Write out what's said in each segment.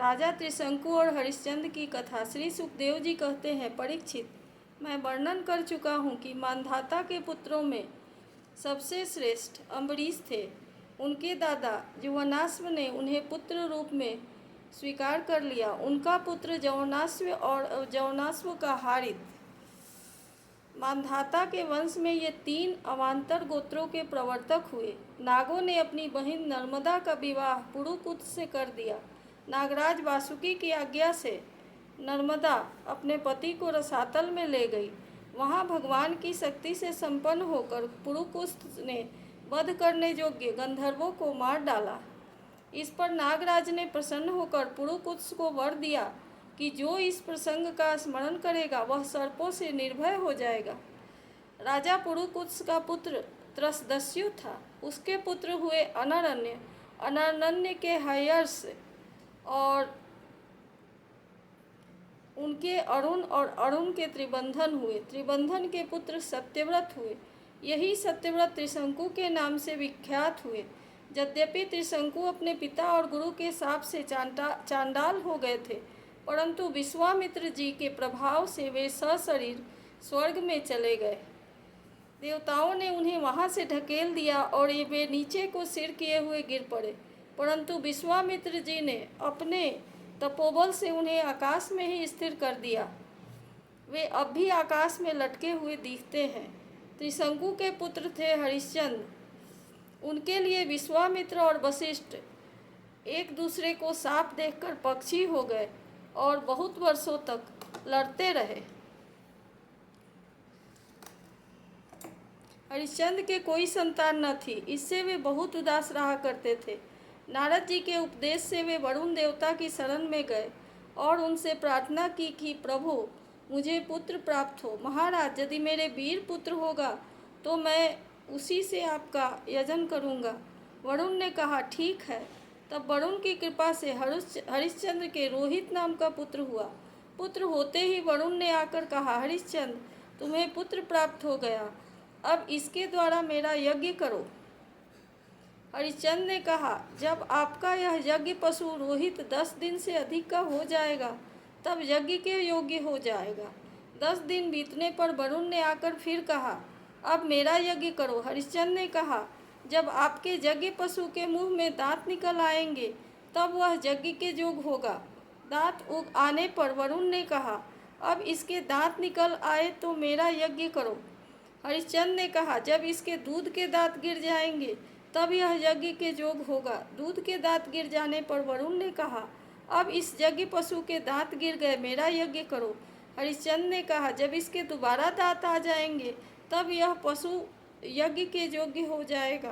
राजा त्रिशंकु और हरिश्चंद्र की कथा। श्री सुखदेव जी कहते हैं, परीक्षित, मैं वर्णन कर चुका हूँ कि मांधाता के पुत्रों में सबसे श्रेष्ठ अम्बरीश थे। उनके दादा युवनाश्व ने उन्हें पुत्र रूप में स्वीकार कर लिया। उनका पुत्र जौनाश्व और जौनाश्व का हारित। मांधाता के वंश में ये 3 अवान्तर गोत्रों के प्रवर्तक हुए। नागों ने अपनी बहन नर्मदा का विवाह पुरुकुत से कर दिया। नागराज वासुकी की आज्ञा से नर्मदा अपने पति को रसातल में ले गई। वहाँ भगवान की शक्ति से संपन्न होकर पुरुकुस्त ने वध करने योग्य गंधर्वों को मार डाला। इस पर नागराज ने प्रसन्न होकर पुरुकुत्स को वर दिया कि जो इस प्रसंग का स्मरण करेगा वह सर्पों से निर्भय हो जाएगा। राजा पुरुकुत्स का पुत्र त्रसदस्यु था। उसके पुत्र हुए अनरण्य, अनरण्य के हयर्ष और उनके अरुण और अरुण के त्रिबंधन हुए। त्रिबंधन के पुत्र सत्यव्रत हुए। यही सत्यव्रत त्रिशंकु के नाम से विख्यात हुए। यद्यपि त्रिशंकु अपने पिता और गुरु के शाप से चांडाल हो गए थे, परंतु विश्वामित्र जी के प्रभाव से वे सशरीर स्वर्ग में चले गए। देवताओं ने उन्हें वहां से ढकेल दिया और वे नीचे को सिर किए हुए गिर पड़े, परंतु विश्वामित्र जी ने अपने तपोबल से उन्हें आकाश में ही स्थिर कर दिया। वे अब भी आकाश में लटके हुए दिखते हैं। त्रिशंकु के पुत्र थे हरिश्चंद्र। उनके लिए विश्वामित्र और वशिष्ठ एक दूसरे को साफ देखकर पक्षी हो गए और बहुत वर्षों तक लड़ते रहे। हरिश्चंद्र के कोई संतान न थी, इससे वे बहुत उदास रहा करते थे। नारद जी के उपदेश से वे वरुण देवता की शरण में गए और उनसे प्रार्थना की कि प्रभु, मुझे पुत्र प्राप्त हो। महाराज, यदि मेरे वीर पुत्र होगा तो मैं उसी से आपका यजन करूंगा। वरुण ने कहा, ठीक है। तब वरुण की कृपा से हरिश्चंद्र के रोहित नाम का पुत्र हुआ। पुत्र होते ही वरुण ने आकर कहा, हरिश्चंद्र, तुम्हें पुत्र प्राप्त हो गया, अब इसके द्वारा मेरा यज्ञ करो। हरिश्चंद्र ने कहा, जब आपका यह यज्ञ पशु रोहित 10 दिन से अधिक का हो जाएगा तब यज्ञ के योग्य हो जाएगा। 10 दिन बीतने पर वरुण ने आकर फिर कहा, अब मेरा यज्ञ करो। हरिश्चंद्र ने कहा, जब आपके यज्ञ पशु के मुंह में दांत निकल आएंगे तब वह यज्ञ के योग्य होगा। दांत उग आने पर वरुण ने कहा, अब इसके दांत निकल आए तो मेरा यज्ञ करो। हरिश्चंद्र ने कहा, जब इसके दूध के दांत गिर जाएंगे तब यह यज्ञ के योग्य होगा। दूध के दांत गिर जाने पर वरुण ने कहा, अब इस यज्ञ पशु के दांत गिर गए, मेरा यज्ञ करो। हरिश्चंद्र ने कहा, जब इसके दोबारा दांत आ जाएंगे तब यह पशु यज्ञ के योग्य हो जाएगा।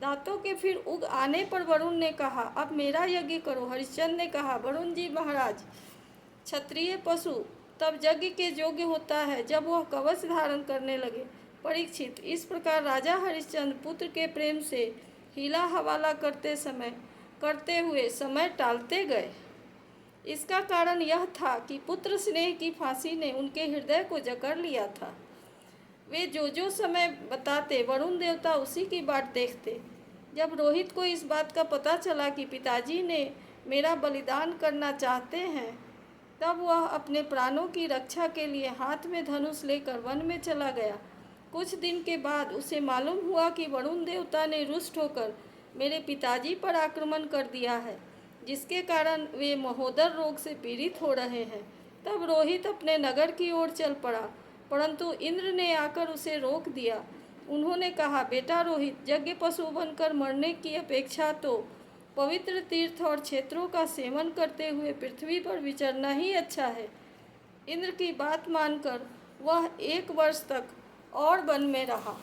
दांतों के फिर उग आने पर वरुण ने कहा, अब मेरा यज्ञ करो। हरिश्चंद्र ने कहा, वरुण जी महाराज, क्षत्रिय पशु तब यज्ञ के योग्य होता है जब वह कवच धारण करने लगे। परीक्षित, इस प्रकार राजा हरिश्चंद्र पुत्र के प्रेम से हीला हवाला करते हुए समय टालते गए। इसका कारण यह था कि पुत्र स्नेह की फांसी ने उनके हृदय को जकड़ लिया था। वे जो समय बताते वरुण देवता उसी की बाट देखते। जब रोहित को इस बात का पता चला कि पिताजी ने मेरा बलिदान करना चाहते हैं, तब वह अपने प्राणों की रक्षा के लिए हाथ में धनुष लेकर वन में चला गया। कुछ दिन के बाद उसे मालूम हुआ कि वरुण देवता ने रुष्ट होकर मेरे पिताजी पर आक्रमण कर दिया है, जिसके कारण वे महोदर रोग से पीड़ित हो रहे हैं। तब रोहित अपने नगर की ओर चल पड़ा, परंतु इंद्र ने आकर उसे रोक दिया। उन्होंने कहा, बेटा रोहित, यज्ञ पशु बनकर मरने की अपेक्षा तो पवित्र तीर्थ और क्षेत्रों का सेवन करते हुए पृथ्वी पर विचरना ही अच्छा है। इंद्र की बात मानकर वह 1 वर्ष तक और वन में रहा।